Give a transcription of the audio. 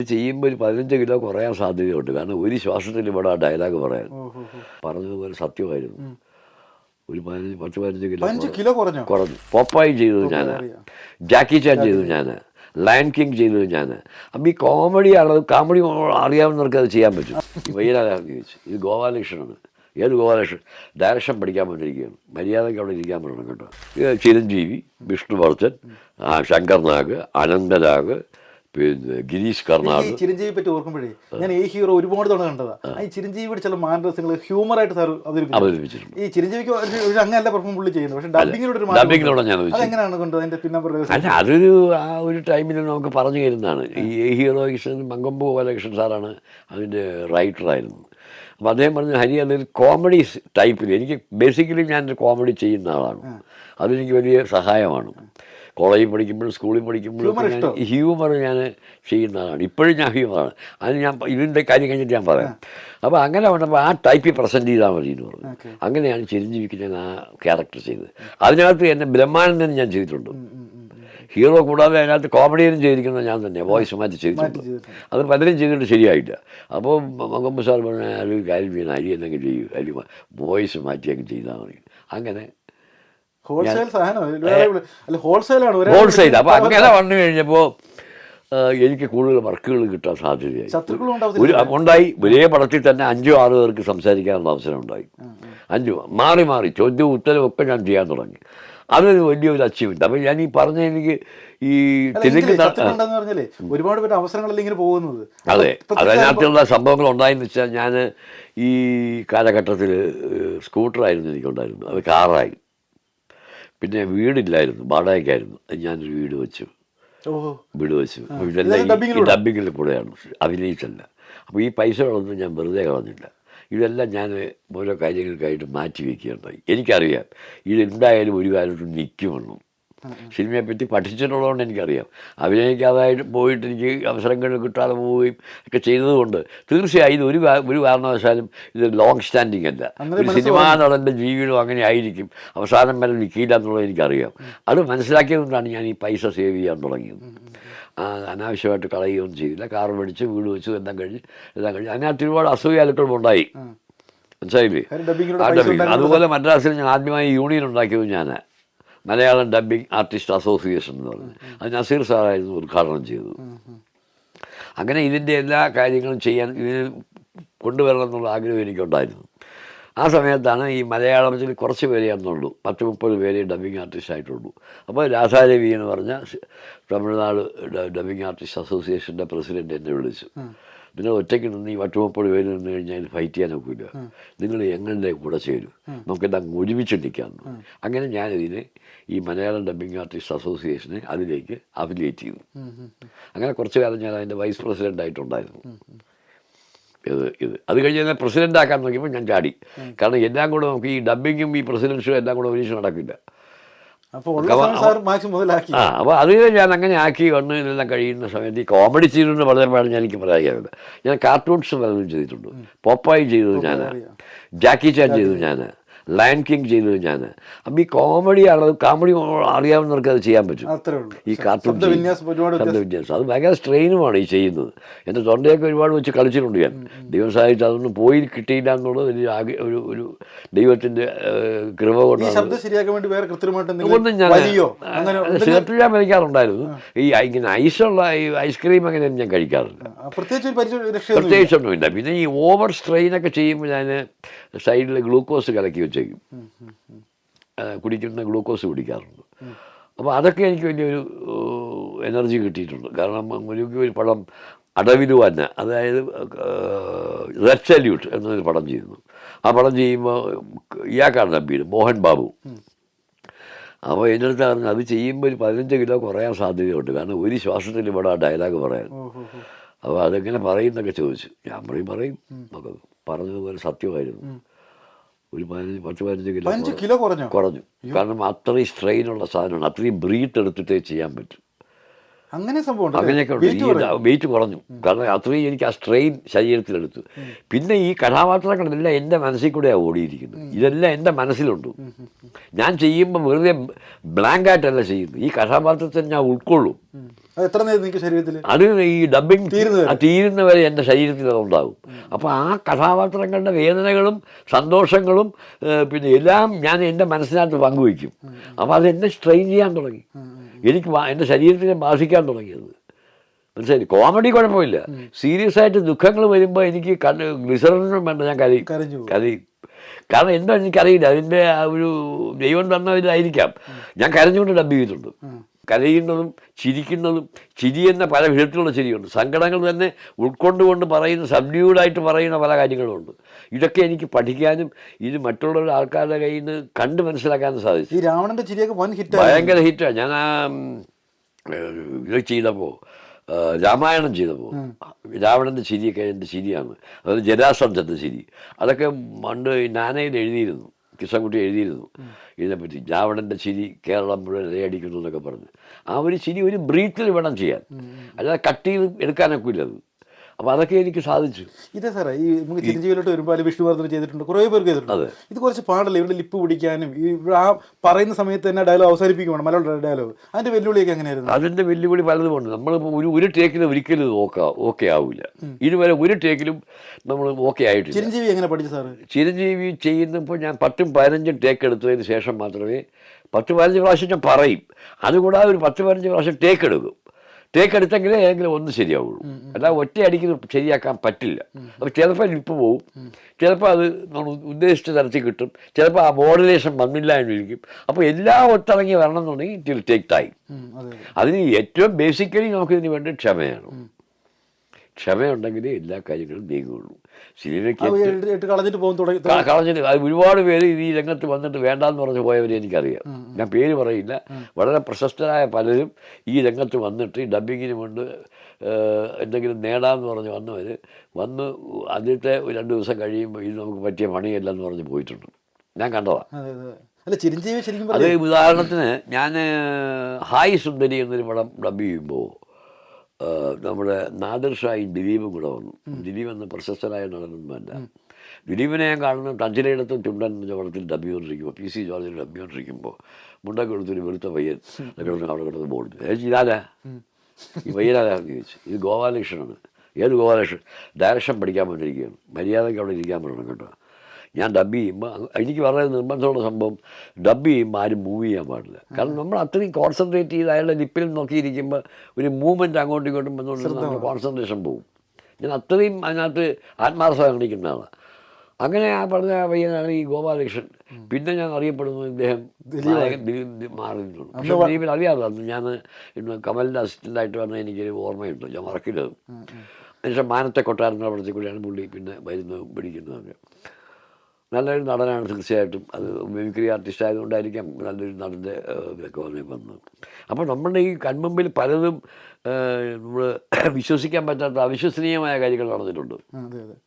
ചെയ്യുമ്പോൾ ഒരു 15 കിലോ കുറയാൻ സാധ്യതയുണ്ട്. കാരണം ഒരു ശ്വാസത്തിൽ ഇവിടെ ആ ഡയലോഗ് പറയാൻ പറഞ്ഞതുപോലെ സത്യമായിരുന്നു. ഒരു 10-15 കിലോ കുറഞ്ഞു. പോപ്പായി ചെയ്തത് ഞാൻ, ജാക്കി ചാൻ ചെയ്തത് ഞാൻ, ലയൺ കിങ് ചെയ്തത് ഞാൻ. അപ്പം ഈ കോമഡി അറിയാവുന്നവർക്ക് അത് ചെയ്യാൻ പറ്റും. ഈ വൈരാഗാന്ധി ചോദിച്ചു, ഇത് ഗോപാലകൃഷ്ണനാണ്. ഏത് ഗോപാലകൃഷ്ണൻ? ഡയറക്ഷൻ പഠിക്കാൻ വേണ്ടിയിരിക്കുകയാണ്. മര്യാദയ്ക്ക് അവിടെ ഇരിക്കാൻ പറ്റണം കേട്ടോ. ചിരഞ്ജീവി, വിഷ്ണുവർദ്ധൻ, ശങ്കർ നാഗ്, അനന്തനാഗ്, പിന്നെ ഗിരീഷ് കർണാട്. ചിരഞ്ജീവിയെ പറ്റി ഓർക്കുമ്പോഴേ ഞാൻ ഈ ഹീറോ ഒരുപാട് തവണ കണ്ടതാണ്. ഈ ചിരഞ്ജീവിയുടെ ചില മാനരസങ്ങൾ ഹ്യൂമറായിട്ട് സാർ അവതരിപ്പിച്ചിട്ടുണ്ട്. ഈ ചിരഞ്ജീവിക്ക് അങ്ങനെയല്ല പെർഫോം പുള്ളി ചെയ്യുന്നത്, പക്ഷേ ഡബിങ്ങിലൂടെ ഞാൻ അതെങ്ങനെയാണ് കൊണ്ട് അതിന്റെ പിന്നെ അല്ല, അതൊരു ആ ഒരു ടൈമിൽ നമുക്ക് പറഞ്ഞു തരുന്നതാണ്. ഈ ഹീറോയിക്ഷൻ മങ്കമ്പു ഗോപാലകൃഷ്ണൻ സാറാണ് അതിൻ്റെ റൈറ്ററായിരുന്നു. അപ്പോൾ അദ്ദേഹം പറഞ്ഞു, ഹരി അതൊരു കോമഡി ടൈപ്പിൽ, എനിക്ക് ബേസിക്കലി ഞാനൊരു കോമഡി ചെയ്യുന്ന ആളാണ്, അതെനിക്ക് വലിയ സഹായമാണ്. കോളേജിൽ പഠിക്കുമ്പോഴും സ്കൂളിൽ പഠിക്കുമ്പോഴും ഹ്യൂമർ ഞാൻ ചെയ്യുന്ന ആളാണ്. ഇപ്പോഴും ഞാൻ ഹ്യൂമറാണ്. അതിന് ഞാൻ ഇതിൻ്റെ കാര്യം കഴിഞ്ഞിട്ട് ഞാൻ പറയാം. അപ്പോൾ അങ്ങനെ വന്നപ്പോൾ ആ ടൈപ്പിൽ പ്രസൻറ്റ് ചെയ്താൽ മതി എന്ന് പറഞ്ഞു. അങ്ങനെയാണ് ചിരഞ്ജീവിക്ക് ഞാൻ ആ ക്യാരക്ടർ ചെയ്തത്. അതിനകത്ത് എന്നെ ബ്രഹ്മാനന്ദൻ ഞാൻ ചെയ്തിട്ടുണ്ട്. ഹീറോ കൂടാതെ അതിനകത്ത് കോമഡിയനും ചെയ്തിരിക്കുന്നത് ഞാൻ തന്നെ, വോയിസ് മാറ്റി ചെയ്തിട്ടുണ്ട്. അത് പലരും ചെയ്തിട്ട് ശരിയായില്ല. അപ്പോൾ മങ്കമ്പു സാർ പറഞ്ഞ ഒരു കാര്യം ചെയ്യുന്ന അരി എന്തെങ്കിലും ചെയ്യൂ, അരി വോയിസ് മാറ്റിയൊക്കെ ചെയ്താൽ മതി. അങ്ങനെ ഹോൾസെയിൽ. അപ്പോൾ അങ്ങനെ വന്നു കഴിഞ്ഞപ്പോൾ എനിക്ക് കൂടുതൽ വർക്കുകൾ കിട്ടാൻ സാധ്യതയായി ഉണ്ടായി. ഒരേ പടത്തിൽ തന്നെ 5-6 പേർക്ക് സംസാരിക്കാനുള്ള അവസരം ഉണ്ടായി. 5 മാറി ചോദ്യവും ഉത്തരവും ഒക്കെ ഞാൻ ചെയ്യാൻ തുടങ്ങി. അതൊരു വലിയൊരു അച്ചീവ്മെന്റ്. അപ്പം ഞാൻ ഈ പറഞ്ഞ എനിക്ക് ഈ തെലുങ്ക് ഒരുപാട് പേര് അവസരങ്ങളിൽ ഇങ്ങനെ പോകുന്നത്. അതെ, അതിനകത്തുള്ള സംഭവങ്ങൾ ഉണ്ടായെന്ന് വെച്ചാൽ, ഞാൻ ഈ കാലഘട്ടത്തിൽ സ്കൂട്ടറായിരുന്നു എനിക്കുണ്ടായിരുന്നു, അത് കാറായി. പിന്നെ വീടില്ലായിരുന്നു, വാടകയ്ക്കായിരുന്നു. ഞാനൊരു വീട് വെച്ചു. ഇതെല്ലാം ഈ ഡബിങ്ങിൽ കൂടെയാണ്, അഭിനയിച്ചല്ല. അപ്പോൾ ഈ പൈസകളൊന്നും ഞാൻ വെറുതെ കളഞ്ഞില്ല. ഇതെല്ലാം ഞാൻ ഓരോ കാര്യങ്ങൾക്കായിട്ട് മാറ്റി വയ്ക്കുകയുണ്ടായി. എനിക്കറിയാം ഇതെന്തായാലും ഒരു കാലത്ത് നിൽക്കുമെന്നും. സിനിമയെപ്പറ്റി പഠിച്ചിട്ടുള്ളതുകൊണ്ട് എനിക്കറിയാം. അഭിനയിക്കാതായിട്ട് പോയിട്ട് എനിക്ക് അവസരങ്ങൾ കിട്ടാതെ പോവുകയും ഒക്കെ ചെയ്തതുകൊണ്ട് തീർച്ചയായും ഇത് ഒരു കാരണവശാലും ഇത് ലോങ് സ്റ്റാൻഡിങ് അല്ല. ഒരു സിനിമാ നടൻ്റെ ജീവിതം അങ്ങനെ ആയിരിക്കും, അവസാനം വരെ നിൽക്കില്ല എന്നുള്ളത് എനിക്കറിയാം. അത് മനസ്സിലാക്കിയതുകൊണ്ടാണ് ഞാൻ ഈ പൈസ സേവ് ചെയ്യാൻ തുടങ്ങിയത്. അനാവശ്യമായിട്ട് കളയുകയൊന്നും ചെയ്തില്ല. കാർ മേടിച്ച് വീട് വെച്ച് എല്ലാം കഴിഞ്ഞ് അതിനകത്ത് ഒരുപാട് അസൂയാലുക്കളും ഉണ്ടായി, മനസ്സിലായില്ലേ? അതുപോലെ മദ്രാസിൽ ഞാൻ ആദ്യമായി യൂണിയൻ ഉണ്ടാക്കിയത് ഞാൻ, മലയാളം ഡബ്ബിംഗ് ആർട്ടിസ്റ്റ് അസോസിയേഷൻ എന്ന് പറഞ്ഞു. അത് നസീർ സാറായിരുന്നു ഉദ്ഘാടനം ചെയ്തത്. അങ്ങനെ ഇതിൻ്റെ എല്ലാ കാര്യങ്ങളും ചെയ്യാൻ, ഇതിന് കൊണ്ടുവരണം എന്നുള്ള ആഗ്രഹം എനിക്കുണ്ടായിരുന്നു. ആ സമയത്താണ് ഈ മലയാളത്തിൽ കുറച്ച് പേരേ അന്നുള്ളൂ, 10-30 പേരെ ഡബ്ബിംഗ് ആർട്ടിസ്റ്റ് ആയിട്ടുള്ളൂ. അപ്പോൾ രാധാരവി എന്ന് പറഞ്ഞ തമിഴ്നാട് ഡബ്ബിംഗ് ആർട്ടിസ്റ്റ് അസോസിയേഷൻ്റെ പ്രസിഡന്റ് എന്നെ വിളിച്ചു. നിങ്ങൾ ഒറ്റയ്ക്ക് നിന്ന് ഈ 10-30 പേര് നിന്ന് കഴിഞ്ഞാൽ ഫൈറ്റ് ചെയ്യാനൊക്കില്ല, നിങ്ങൾ എങ്ങനെ കൂടെ ചേരും, നമുക്കെല്ലാം ഒരുമിച്ച് നിൽക്കാമെന്ന്. അങ്ങനെ ഞാനിതിന് ഈ മലയാളം ഡബ്ബിംഗ് ആർട്ടിസ്റ്റ് അസോസിയേഷനെ അതിലേക്ക് അഫിലിയേറ്റ് ചെയ്തു. അങ്ങനെ കുറച്ച് കാലം ഞാൻ അതിൻ്റെ വൈസ് പ്രസിഡൻ്റായിട്ടുണ്ടായിരുന്നു. അത് കഴിഞ്ഞ് തന്നെ പ്രസിഡൻ്റ് ആക്കാൻ നോക്കിയപ്പോൾ ഞാൻ ചാടി. കാരണം എല്ലാം കൂടെ നമുക്ക് ഈ ഡബ്ബിങ്ങും ഈ പ്രസിഡൻഷും എല്ലാം കൂടെ ഒരുമിച്ച് നടക്കില്ല. അപ്പോൾ അത് ഞാൻ അങ്ങനെ ആക്കി വന്ന് ഇതെല്ലാം കഴിയുന്ന സമയത്ത് ഈ കോമഡി ചെയ്തിട്ടുണ്ട് വളരെ പാട് ഞാൻ എനിക്ക് പറയാറില്ല. ഞാൻ കാർട്ടൂൺസ് പലതും ചെയ്തിട്ടുണ്ട്. പോപ്പായി ചെയ്തത് ഞാൻ, ജാക്കി ചാൻ ചെയ്തത് ഞാൻ, ലയൺ കിങ് ചെയ്തത് ഞാൻ. അപ്പം ഈ കോമഡി അറിയാവുന്നവർക്ക് അത് ചെയ്യാൻ പറ്റും. ഈ കാർട്ടൂൺ ശബ്ദവിന്യാസം അത് ഭയങ്കര സ്ട്രെയിനുമാണ് ഈ ചെയ്യുന്നത്. എൻ്റെ തൊണ്ടയൊക്കെ ഒരുപാട് വെച്ച് കളിച്ചിട്ടുണ്ട് ഞാൻ. ദൈവം സഹായിച്ച് അതൊന്നും പോയി കിട്ടിയില്ല എന്നുള്ളത് വലിയ ഒരു ദൈവത്തിൻ്റെ കൃപ കൊണ്ടാണ്. ഒന്നും ഞാൻ ചേർത്തില്ലാൻ വലിക്കാറുണ്ടായിരുന്നു. ഈ ഇങ്ങനെ ഐസുള്ള ഈ ഐസ്ക്രീം അങ്ങനെ ഞാൻ കഴിക്കാറില്ല, പ്രത്യേകിച്ചൊന്നുമില്ല. പിന്നെ ഈ ഓവർ സ്ട്രെയിനൊക്കെ ചെയ്യുമ്പോൾ ഞാൻ സൈഡിൽ ഗ്ലൂക്കോസ് കലക്കി വെച്ചേക്കും, കുടിക്കുന്ന ഗ്ലൂക്കോസ് കുടിക്കാറുണ്ട്. അപ്പോൾ അതൊക്കെ എനിക്ക് വലിയൊരു എനർജി കിട്ടിയിട്ടുണ്ട്. കാരണം ഒരു പടം അടവിലുവന്ന, അതായത് റെഡ് സല്യൂട്ട് എന്നൊരു പടം ചെയ്യുന്നു. ആ പടം ചെയ്യുമ്പോൾ ഇയാൾക്കാണ് ഡബ്ബീട്, മോഹൻ ബാബു. അപ്പോൾ എൻ്റെ അടുത്ത് പറഞ്ഞു, അത് ചെയ്യുമ്പോൾ ഒരു 15 കിലോ കുറയാൻ സാധ്യതയുണ്ട്, കാരണം ഒരു ശ്വാസത്തിൽ ഇവിടെ ആ ഡയലോഗ് പറയാൻ. അപ്പോൾ അതെങ്ങനെ പറയുന്നൊക്കെ ചോദിച്ചു. ഞാൻ പറയും നമുക്ക് പറഞ്ഞതുപോലെ സത്യമായിരുന്നു. ഒരു 10-15 കിലോ കുറഞ്ഞു. കാരണം അത്രയും സ്ട്രെയിനുള്ള സാധനമാണ്, അത്രയും ബ്രീത്ത് എടുത്തിട്ടേ ചെയ്യാൻ പറ്റും. അങ്ങനെയൊക്കെ ഉണ്ട്. വെയിറ്റ് കുറഞ്ഞു, കാരണം അത്രയും എനിക്ക് ആ സ്ട്രെയിൻ ശരീരത്തിലെടുത്തു. പിന്നെ ഈ കഥാപാത്രങ്ങളെല്ലാം എൻ്റെ മനസ്സിൽ കൂടെയാണ് ഓടിയിരിക്കുന്നത്. ഇതെല്ലാം എൻ്റെ മനസ്സിലുണ്ട്. ഞാൻ ചെയ്യുമ്പോൾ വെറുതെ ബ്ലാങ്കായിട്ടല്ല ചെയ്യുന്നത്, ഈ കഥാപാത്രത്തെ ഞാൻ ഉൾക്കൊള്ളും. അത് എത്ര നേരം നിങ്ങൾക്ക് ശരീരത്തിൽ അത് ഈ ഡബിങ് തീരുന്നത് തീരുന്നവരെ എൻ്റെ ശരീരത്തിൽ അതുണ്ടാകും. അപ്പോൾ ആ കഥാപാത്രങ്ങളുടെ വേദനകളും സന്തോഷങ്ങളും പിന്നെ എല്ലാം ഞാൻ എൻ്റെ മനസ്സിനകത്ത് പങ്കുവയ്ക്കും. അപ്പോൾ അതെന്നെ സ്ട്രെയിൻ ചെയ്യാൻ തുടങ്ങി, എനിക്ക് എൻ്റെ ശരീരത്തിനെ ബാധിക്കാൻ തുടങ്ങിയത്. മനസ്സിലായി? കോമഡി കുഴപ്പമില്ല, സീരിയസ് ആയിട്ട് ദുഃഖങ്ങൾ വരുമ്പോൾ എനിക്ക് ഗ്ലിസറിനും വേണ്ട, ഞാൻ കരയും. കാരണം എന്താ എനിക്കറിയില്ല, അതിൻ്റെ ആ ഒരു ദൈവം തന്നതിലായിരിക്കാം ഞാൻ കരഞ്ഞുകൊണ്ട് ഡബ് ചെയ്തിട്ടുണ്ട്. കരയുന്നതും ചിരിക്കുന്നതും, ചിരി എന്ന പല വിധത്തിലുള്ള ചിരിയുണ്ട്, സങ്കടങ്ങൾ തന്നെ ഉൾക്കൊണ്ടുകൊണ്ട് പറയുന്ന സബ്ഡ്യൂഡായിട്ട് പറയുന്ന പല കാര്യങ്ങളുമുണ്ട്. ഇതൊക്കെ എനിക്ക് പഠിക്കാനും ഇത് മറ്റുള്ള ആൾക്കാരുടെ കയ്യിൽ നിന്ന് കണ്ട് മനസ്സിലാക്കാനും സാധിച്ചു. ഈ രാവണന്റെ ചിരിയൊക്കെ വൻ ഹിറ്റ്, ഭയങ്കര ഹിറ്റാണ്. ഞാൻ ആ ഇത് ചെയ്തപ്പോൾ, രാമായണം ചെയ്തപ്പോൾ രാവണൻ്റെ ചിരിയൊക്കെ എൻ്റെ ചിരിയാണ്. അതായത് ജരാസന്ധൻ്റെ ചിരി, അതൊക്കെ പണ്ട് നാനയിൽ എഴുതിയിരുന്നു, കൃഷ്ണൻകുട്ടി എഴുതിയിരുന്നു ഇതിനെപ്പറ്റി. രാവണൻ്റെ ചിരി കേരളം മുഴുവൻ ഇലയടിക്കുന്നു എന്നൊക്കെ പറഞ്ഞ്. ആ ഒരു ചിരി ഒരു ബ്രീത്തിൽ വേണം ചെയ്യാൻ, അല്ലാതെ കട്ട് ചെയ്ത് എടുക്കാനൊക്കെ ഇല്ലത്. അപ്പോൾ അതൊക്കെ എനിക്ക് സാധിച്ചു. ഇതേ സാറേ, ഈ നമുക്ക് ചിരഞ്ജീവിയിലോട്ട് വരുമ്പോൾ അതിൽ വിഷ്ണുവർദ്ധന ചെയ്തിട്ടുണ്ട്, കുറേ പേർക്ക് ചെയ്തിട്ടുണ്ട്. ഇത് കുറച്ച് പാടല്ലേ, ഇവരുടെ ലിപ്പ് പിടിക്കാനും ഈ ആ പറയുന്ന സമയത്ത് തന്നെ ഡയലോഗ് അവസാനിപ്പിക്കുവാണ്, മലയാളം ഡയലോഗ്. അതിൻ്റെ വെല്ലുവിളിയൊക്കെ എങ്ങനെയായിരുന്നു? അതിൻ്റെ വെല്ലുവിളി പലതുമുണ്ട്. നമ്മളിപ്പോൾ ഒരു ടേക്കിൽ ഒരിക്കലും ഓക്കെ ആവില്ല. ഇതുവരെ ഒരു ടേക്കിലും നമ്മൾ ഓക്കെ ആയിട്ടില്ല. ചിരഞ്ജീവി എങ്ങനെ പഠിച്ചു സാറ്? ചിരഞ്ജീവി ചെയ്യുന്നപ്പോൾ ഞാൻ 10-15 ടേക്ക് എടുത്തതിന് ശേഷം മാത്രമേ, 10-15 പ്രാവശ്യം ഞാൻ പറയും, അതുകൂടാതെ ഒരു 10-15 പ്രാവശ്യം ടേക്ക് എടുക്കും. ടേക്ക് എടുത്തെങ്കിലേ ഏതെങ്കിലും ഒന്ന് ശരിയാവുള്ളൂ, അല്ലാതെ ഒറ്റയടിക്ക് ശരിയാക്കാൻ പറ്റില്ല. അപ്പോൾ ചിലപ്പോൾ ലിപ്പ് പോവും, ചിലപ്പോൾ അത് നമ്മൾ ഉദ്ദേശിച്ച തരത്തിൽ കിട്ടും, ചിലപ്പോൾ ആ മോഡുലേഷൻ വന്നില്ല എന്നിരിക്കും. അപ്പോൾ എല്ലാം ഒത്തിറങ്ങി വരണം എന്നുണ്ടെങ്കിൽ ഇറ്റ് വിൽ ടേക്ക് ടൈം. അതിന് ഏറ്റവും ബേസിക്കലി നമുക്കിതിന് വേണ്ടി ക്ഷമയാണ്. ക്ഷമയുണ്ടെങ്കിൽ എല്ലാ കാര്യങ്ങളും നീങ്ങുള്ളൂ. സിനിമയ്ക്ക് കളഞ്ഞിട്ട് അത് ഒരുപാട് പേര് ഈ രംഗത്ത് വന്നിട്ട് വേണ്ടാന്ന് പറഞ്ഞ് പോയവരെ എനിക്കറിയാം. ഞാൻ പേര് പറയില്ല. വളരെ പ്രശസ്തരായ പലരും ഈ രംഗത്ത് വന്നിട്ട് ഡബ്ബിങ്ങിന് കൊണ്ട് എന്തെങ്കിലും നേടാമെന്ന് പറഞ്ഞ് വന്ന് ആദ്യത്തെ 2 ദിവസം കഴിയുമ്പോൾ ഇത് നമുക്ക് പറ്റിയ പണിയല്ലെന്ന് പറഞ്ഞ് പോയിട്ടുണ്ട്. ഞാൻ കണ്ടതാണ്. അത് ഉദാഹരണത്തിന് ഞാൻ ഹായ് സുന്ദരി എന്നൊരു പടം ഡബ് ചെയ്യുമ്പോൾ നമ്മുടെ നാദിർ ഷായും ദിലീപും കൂടെ വന്നു. ദിലീപ് എന്ന പ്രശസ്തരായ നടനന്മാരല്ല. ദിലീപിനെ ഞാൻ കാണുന്ന ടഞ്ചിലയിടത്തും ചുണ്ടൻ എന്ന പടത്തിൽ ഡബ് ചെയ്തുകൊണ്ടിരിക്കുമ്പോൾ, PC ജോർജിൽ ഡബ് ചെയ്തുകൊണ്ടിരിക്കുമ്പോൾ മുണ്ടൊക്കെ എടുത്തൊരു വെളുത്ത പയ്യൻ അവിടെ കിടന്ന് ബോർഡ് ഇതാരാ, ഈ പയ്യനാരാന്ന് ചോദിച്ചു. ഇത് ഗോപാലകൃഷ്ണനാണ്. ഏത് ഗോപാലകൃഷ്ണൻ? ഡയറക്ഷൻ പഠിക്കാൻ വേണ്ടിയിരിക്കുകയാണ്, മര്യാദയ്ക്ക് അവിടെ ഇരിക്കാൻ പറയണം കേട്ടോ. ഞാൻ ഡബ് ചെയ്യുമ്പോൾ എനിക്ക് വളരെ നിർബന്ധമുള്ള സംഭവം, ഡബ് ചെയ്യുമ്പോൾ ആരും മൂവ് ചെയ്യാൻ പാടില്ല. കാരണം നമ്മൾ അത്രയും കോൺസെൻട്രേറ്റ് ചെയ്ത് അയാളുടെ ലിപ്പിൽ നോക്കിയിരിക്കുമ്പോൾ ഒരു മൂവ്മെൻറ്റ് അങ്ങോട്ടും ഇങ്ങോട്ടും വന്നുകൊണ്ട് നമ്മുടെ കോൺസെൻട്രേഷൻ പോകും. ഞാൻ അത്രയും അതിനകത്ത് ആത്മാർത്ഥത കാണിക്കുന്നതാണ്. അങ്ങനെ ആ പറഞ്ഞ പയ്യനാണ് ഈ ഗോപാലകൃഷ്ണൻ. പിന്നെ ഞാൻ അറിയപ്പെടുന്നു ഇദ്ദേഹം മാറിയിട്ടുണ്ട്. പക്ഷേ ദിലീപിൽ അറിയാതെ അന്ന് ഞാൻ ഇന്ന് കമലിൻ്റെ അസിസ്റ്റൻ്റായിട്ട് വന്ന എനിക്കൊരു ഓർമ്മയുണ്ട്, ഞാൻ മറക്കില്ലത്. അതിനുശേഷം മാനത്തെ കൊട്ടാരങ്ങളുടെ പടത്തിൽ കൂടിയാണ് പുള്ളി പിന്നെ വരുന്നത് പിടിക്കുന്നത്. നല്ലൊരു നടനാണ് തീർച്ചയായിട്ടും. അത് മിമിക്രി ആർട്ടിസ്റ്റ് ആയതുകൊണ്ടായിരിക്കാം നല്ലൊരു നടൻ്റെ ഇതൊക്കെ വന്നത്. അപ്പോൾ നമ്മുടെ ഈ കൺമുമ്പിൽ പലതും നമ്മൾ വിശ്വസിക്കാൻ പറ്റാത്ത അവിശ്വസനീയമായ കാര്യങ്ങൾ നടന്നിട്ടുണ്ട്.